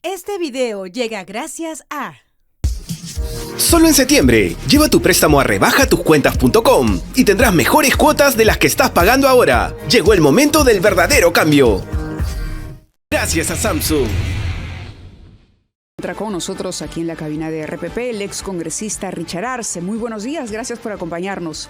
Este video llega gracias a... Solo en septiembre, lleva tu préstamo a rebajatucuentas.com y tendrás mejores cuotas de las que estás pagando ahora. Llegó el momento del verdadero cambio. Gracias a Samsung. Entra con nosotros aquí en la cabina de RPP el ex congresista Richard Arce. Muy buenos días, gracias por acompañarnos.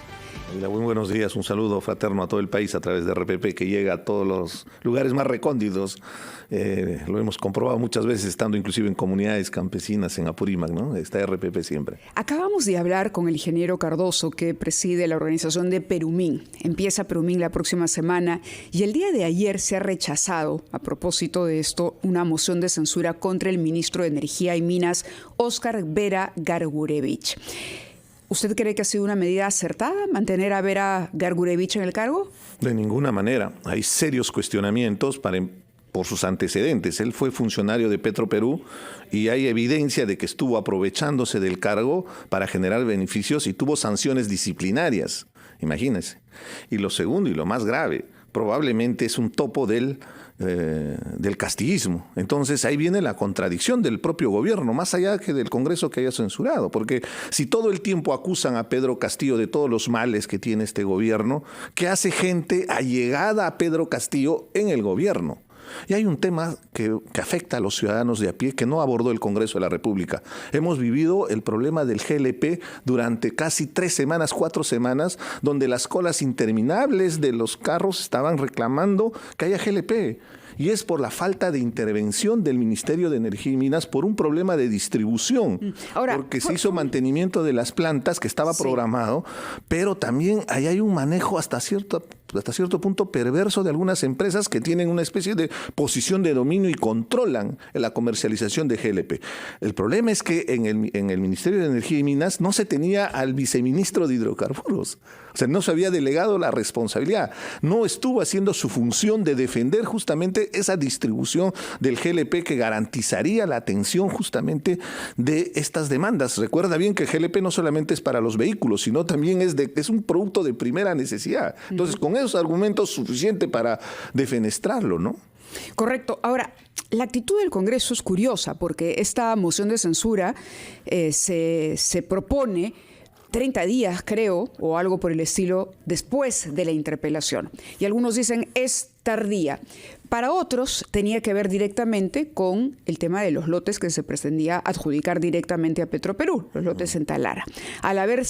Hola, muy buenos días, un saludo fraterno a todo el país a través de RPP que llega a todos los lugares más recónditos. Lo hemos comprobado muchas veces estando inclusive en comunidades campesinas en Apurímac, ¿no? Está RPP siempre. Acabamos de hablar con el ingeniero Cardoso que preside la organización de Perumín. Empieza Perumín la próxima semana y el día de ayer se ha rechazado, a propósito de esto, una moción de censura contra el ministro de Energía y Minas, Óscar Vera Gargurevich. ¿Usted cree que ha sido una medida acertada mantener a Vera Gargurevich en el cargo? De ninguna manera. Hay serios cuestionamientos por sus antecedentes. Él fue funcionario de Petroperú y hay evidencia de que estuvo aprovechándose del cargo para generar beneficios y tuvo sanciones disciplinarias. Imagínense. Y lo segundo y lo más grave, probablemente es un topo del castillismo. Entonces ahí viene la contradicción del propio gobierno, más allá que del Congreso que haya censurado, porque si todo el tiempo acusan a Pedro Castillo de todos los males que tiene este gobierno, ¿qué hace gente allegada a Pedro Castillo en el gobierno? Y hay un tema que afecta a los ciudadanos de a pie que no abordó el Congreso de la República. Hemos vivido el problema del GLP durante casi 3 semanas, 4 semanas, donde las colas interminables de los carros estaban reclamando que haya GLP. Y es por la falta de intervención del Ministerio de Energía y Minas por un problema de distribución. Ahora, porque se hizo mantenimiento de las plantas que estaba programado, pero también ahí hay un manejo hasta cierto punto perverso de algunas empresas que tienen una especie de posición de dominio y controlan la comercialización de GLP. El problema es que en el Ministerio de Energía y Minas no se tenía al viceministro de Hidrocarburos. O sea, no se había delegado la responsabilidad. No estuvo haciendo su función de defender justamente esa distribución del GLP que garantizaría la atención justamente de estas demandas. Recuerda bien que el GLP no solamente es para los vehículos, sino también es un producto de primera necesidad. Entonces, con esos argumentos suficiente para defenestrarlo, ¿no? Correcto. Ahora, la actitud del Congreso es curiosa porque esta moción de censura se propone 30 días, creo, o algo por el estilo, después de la interpelación. Y algunos dicen es tardía. Para otros tenía que ver directamente con el tema de los lotes que se pretendía adjudicar directamente a Petroperú, los lotes en Talara. Al haber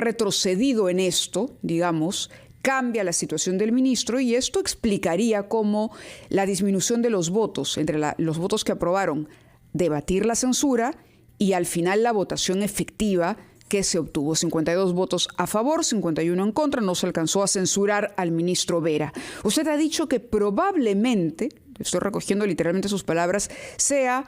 retrocedido en esto, digamos, cambia la situación del ministro y esto explicaría cómo la disminución de los votos, entre los votos que aprobaron debatir la censura y al final la votación efectiva que se obtuvo. 52 votos a favor, 51 en contra, no se alcanzó a censurar al ministro Vera. Usted ha dicho que probablemente, estoy recogiendo literalmente sus palabras, sea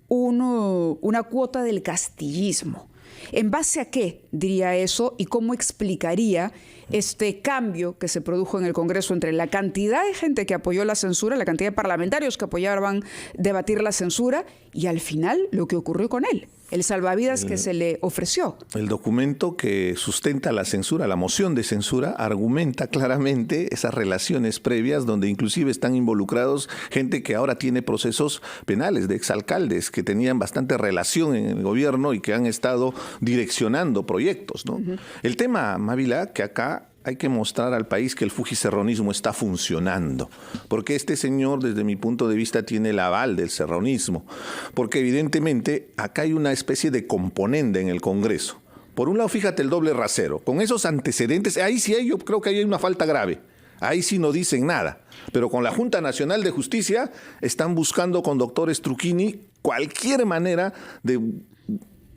una cuota del castillismo. ¿En base a qué diría eso y cómo explicaría este cambio que se produjo en el Congreso entre la cantidad de gente que apoyó la censura, la cantidad de parlamentarios que apoyaban debatir la censura y al final lo que ocurrió con él, el salvavidas que se le ofreció? El documento que sustenta la censura, la moción de censura, argumenta claramente esas relaciones previas donde inclusive están involucrados gente que ahora tiene procesos penales de exalcaldes que tenían bastante relación en el gobierno y que han estado direccionando proyectos, ¿no? El tema, Mávila, que acá hay que mostrar al país que el fujicerronismo está funcionando, porque este señor, desde mi punto de vista, tiene el aval del serronismo, porque evidentemente acá hay una especie de componente en el Congreso. Por un lado, fíjate el doble rasero, con esos antecedentes, ahí sí yo creo que ahí hay una falta grave, ahí sí no dicen nada, pero con la Junta Nacional de Justicia están buscando con doctor Struchini cualquier manera de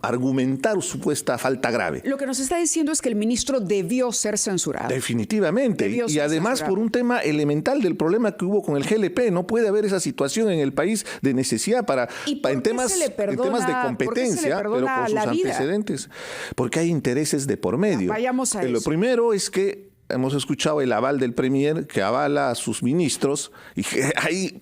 argumentar supuesta falta grave. Lo que nos está diciendo es que el ministro debió ser censurado. Definitivamente. Y además por un tema elemental del problema que hubo con el GLP. No puede haber esa situación en el país de necesidad en temas de competencia, pero con sus antecedentes. Porque hay intereses de por medio. Vayamos a eso. Lo primero es que hemos escuchado el aval del Premier que avala a sus ministros y que ahí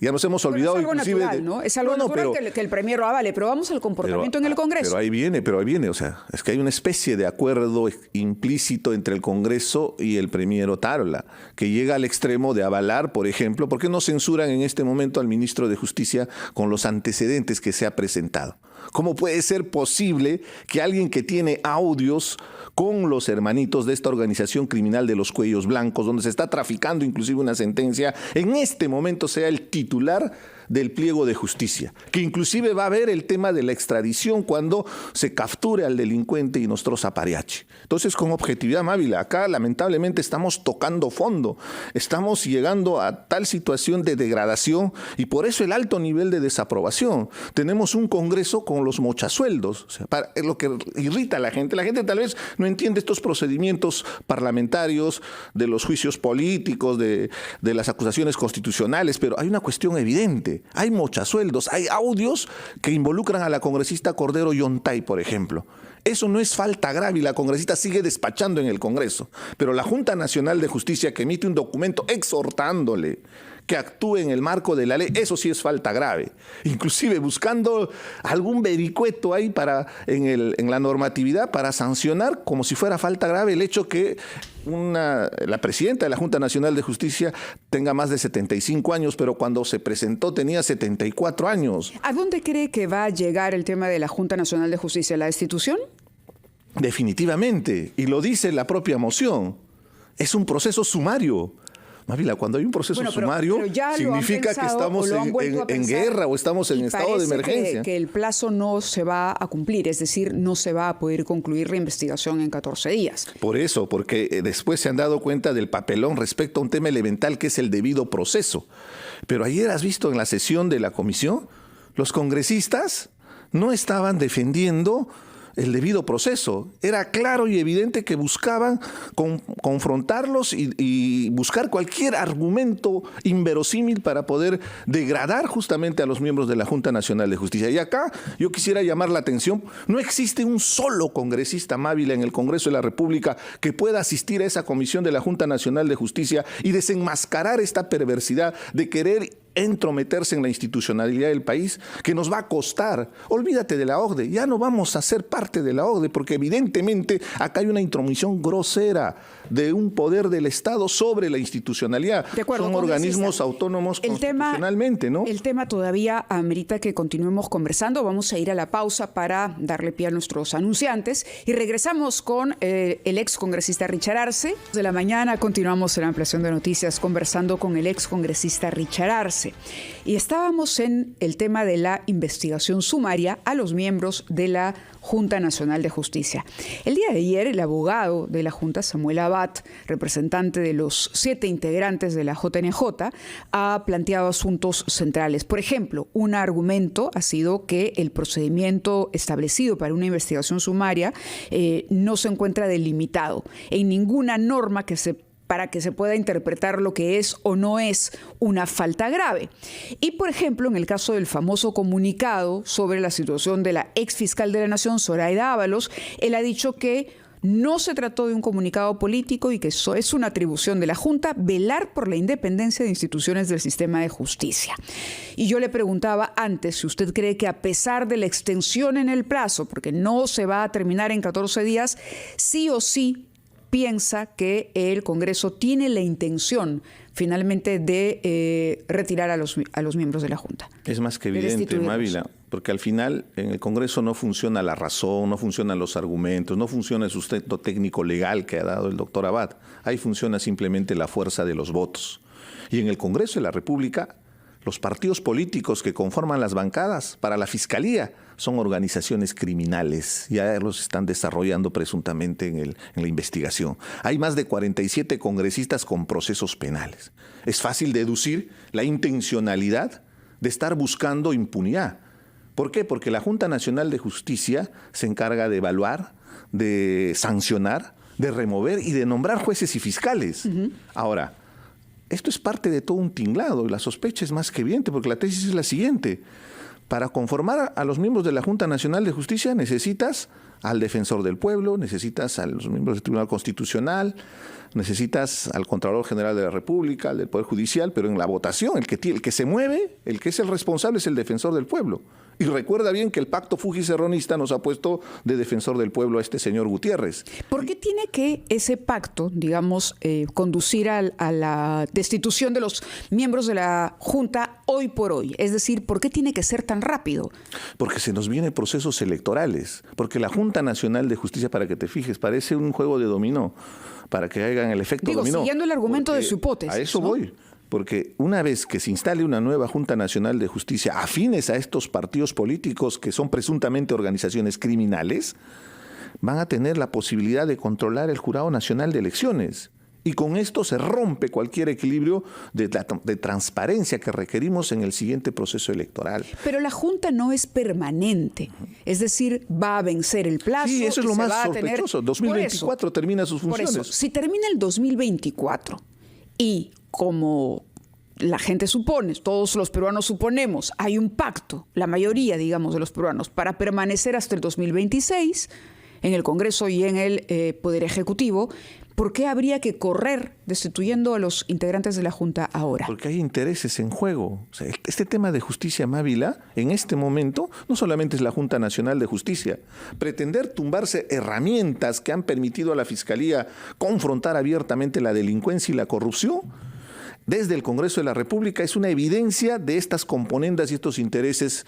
ya nos hemos olvidado. Pero es algo inclusive natural, ¿no? Es algo natural que el Premier lo avale, pero vamos al comportamiento en el Congreso. Pero ahí viene, o sea, es que hay una especie de acuerdo implícito entre el Congreso y el Premier Otárola, que llega al extremo de avalar, por ejemplo, ¿por qué no censuran en este momento al ministro de Justicia con los antecedentes que se ha presentado? ¿Cómo puede ser posible que alguien que tiene audios con los hermanitos de esta organización criminal de los Cuellos Blancos, donde se está traficando inclusive una sentencia, en este momento sea el titular del pliego de justicia? Que inclusive va a haber el tema de la extradición cuando se capture al delincuente Inostroza Pariachi. Entonces, con objetividad, Mávila, acá lamentablemente estamos tocando fondo, estamos llegando a tal situación de degradación y por eso el alto nivel de desaprobación. Tenemos un Congreso con los mochasueldos, o sea, es lo que irrita a la gente. La gente tal vez no entiende estos procedimientos parlamentarios, de los juicios políticos, de las acusaciones constitucionales, pero hay una cuestión evidente. Hay mochasueldos, hay audios que involucran a la congresista Cordero Yontay, por ejemplo. Eso no es falta grave y la congresista sigue despachando en el Congreso. Pero la Junta Nacional de Justicia, que emite un documento exhortándole que actúe en el marco de la ley, eso sí es falta grave. Inclusive buscando algún vericueto ahí en la normatividad para sancionar como si fuera falta grave el hecho que la presidenta de la Junta Nacional de Justicia tenga más de 75 años, pero cuando se presentó tenía 74 años. ¿A dónde cree que va a llegar el tema de la Junta Nacional de Justicia? ¿La destitución? Definitivamente, y lo dice la propia moción. Es un proceso sumario. Mávila, cuando hay un proceso sumario, pero significa que estamos en guerra o estamos en estado de emergencia. Que el plazo no se va a cumplir, es decir, no se va a poder concluir la investigación en 14 días. Por eso, porque después se han dado cuenta del papelón respecto a un tema elemental que es el debido proceso. Pero ayer has visto en la sesión de la comisión, los congresistas no estaban defendiendo el debido proceso. Era claro y evidente que buscaban confrontarlos y buscar cualquier argumento inverosímil para poder degradar justamente a los miembros de la Junta Nacional de Justicia. Y acá yo quisiera llamar la atención, no existe un solo congresista Mávila en el Congreso de la República que pueda asistir a esa comisión de la Junta Nacional de Justicia y desenmascarar esta perversidad de querer entrometerse en la institucionalidad del país, que nos va a costar. Olvídate de la OCDE, ya no vamos a ser parte de la OCDE, porque evidentemente acá hay una intromisión grosera de un poder del Estado sobre la institucionalidad. De acuerdo, son organismos autónomos constitucionalmente, ¿no? El tema todavía amerita que continuemos conversando. Vamos a ir a la pausa para darle pie a nuestros anunciantes y regresamos con el ex congresista Richard Arce. De la mañana continuamos en la ampliación de noticias conversando con el ex congresista Richard Arce. Y estábamos en el tema de la investigación sumaria a los miembros de la Junta Nacional de Justicia. El día de ayer, el abogado de la Junta, Samuel Abad, representante de los 7 integrantes de la JNJ, ha planteado asuntos centrales. Por ejemplo, un argumento ha sido que el procedimiento establecido para una investigación sumaria no se encuentra delimitado en ninguna norma para que se pueda interpretar lo que es o no es una falta grave. Y, por ejemplo, en el caso del famoso comunicado sobre la situación de la exfiscal de la Nación, Zoraida Ábalos, él ha dicho que no se trató de un comunicado político y que eso es una atribución de la Junta velar por la independencia de instituciones del sistema de justicia. Y yo le preguntaba antes si usted cree que a pesar de la extensión en el plazo, porque no se va a terminar en 14 días, sí o sí piensa que el Congreso tiene la intención finalmente de retirar a los miembros de la Junta. Es más que evidente, Mávila, porque al final en el Congreso no funciona la razón, no funcionan los argumentos, no funciona el sustento técnico legal que ha dado el doctor Abad. Ahí funciona simplemente la fuerza de los votos. Y en el Congreso de la República, los partidos políticos que conforman las bancadas para la Fiscalía son organizaciones criminales, ya los están desarrollando presuntamente en la investigación. Hay más de 47 congresistas con procesos penales. Es fácil deducir la intencionalidad de estar buscando impunidad. ¿Por qué? Porque la Junta Nacional de Justicia se encarga de evaluar, de sancionar, de remover y de nombrar jueces y fiscales. Ahora, esto es parte de todo un tinglado y la sospecha es más que evidente porque la tesis es la siguiente. Para conformar a los miembros de la Junta Nacional de Justicia necesitas al Defensor del Pueblo, necesitas a los miembros del Tribunal Constitucional, necesitas al Contralor General de la República, al del Poder Judicial, pero en la votación el que se mueve, el que es el responsable es el Defensor del Pueblo. Y recuerda bien que el pacto fujicerronista nos ha puesto de Defensor del Pueblo a este señor Gutiérrez. ¿Por qué tiene que ese pacto, digamos, conducir a la destitución de los miembros de la Junta hoy por hoy? Es decir, ¿por qué tiene que ser tan rápido? Porque se nos vienen procesos electorales. Porque la Junta Nacional de Justicia, para que te fijes, parece un juego de dominó, para que hagan el efecto dominó. Siguiendo el argumento de su hipótesis. A eso voy. Porque una vez que se instale una nueva Junta Nacional de Justicia afines a estos partidos políticos que son presuntamente organizaciones criminales, van a tener la posibilidad de controlar el Jurado Nacional de Elecciones. Y con esto se rompe cualquier equilibrio de transparencia que requerimos en el siguiente proceso electoral. Pero la Junta no es permanente. Es decir, va a vencer el plazo. Sí, eso es lo más sospechoso. 2024 termina sus funciones. Por eso, si termina el 2024 y como la gente supone, todos los peruanos suponemos, hay un pacto, la mayoría, digamos, de los peruanos, para permanecer hasta el 2026 en el Congreso y en el Poder Ejecutivo, ¿por qué habría que correr destituyendo a los integrantes de la Junta ahora? Porque hay intereses en juego. O sea, este tema de justicia Mávila, en este momento, no solamente es la Junta Nacional de Justicia. Pretender tumbarse herramientas que han permitido a la Fiscalía confrontar abiertamente la delincuencia y la corrupción, desde el Congreso de la República, es una evidencia de estas componendas y estos intereses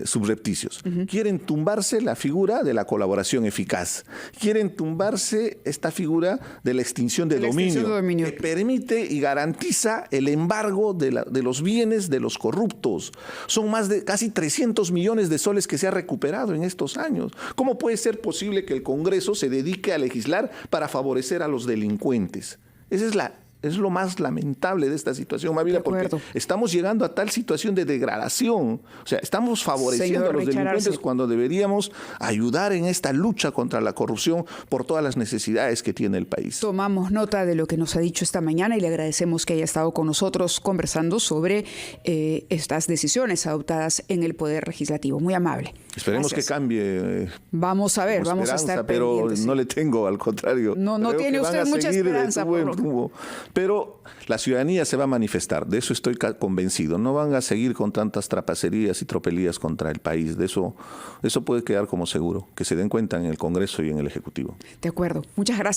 subrepticios. Quieren tumbarse la figura de la colaboración eficaz. Quieren tumbarse esta figura de la extinción de dominio, que permite y garantiza el embargo de los bienes de los corruptos. Son más de casi 300 millones de soles que se ha recuperado en estos años. ¿Cómo puede ser posible que el Congreso se dedique a legislar para favorecer a los delincuentes? Esa es lo más lamentable de esta situación, Mávila, porque estamos llegando a tal situación de degradación. O sea, estamos favoreciendo a los delincuentes cuando deberíamos ayudar en esta lucha contra la corrupción por todas las necesidades que tiene el país. Tomamos nota de lo que nos ha dicho esta mañana y le agradecemos que haya estado con nosotros conversando sobre estas decisiones adoptadas en el Poder Legislativo. Muy amable. Esperemos que cambie. Vamos a ver, vamos a estar pendientes. Pero no le tengo, al contrario. No tiene usted mucha esperanza. Pero la ciudadanía se va a manifestar, de eso estoy convencido. No van a seguir con tantas trapacerías y tropelías contra el país. De eso puede quedar como seguro, que se den cuenta en el Congreso y en el Ejecutivo. De acuerdo. Muchas gracias.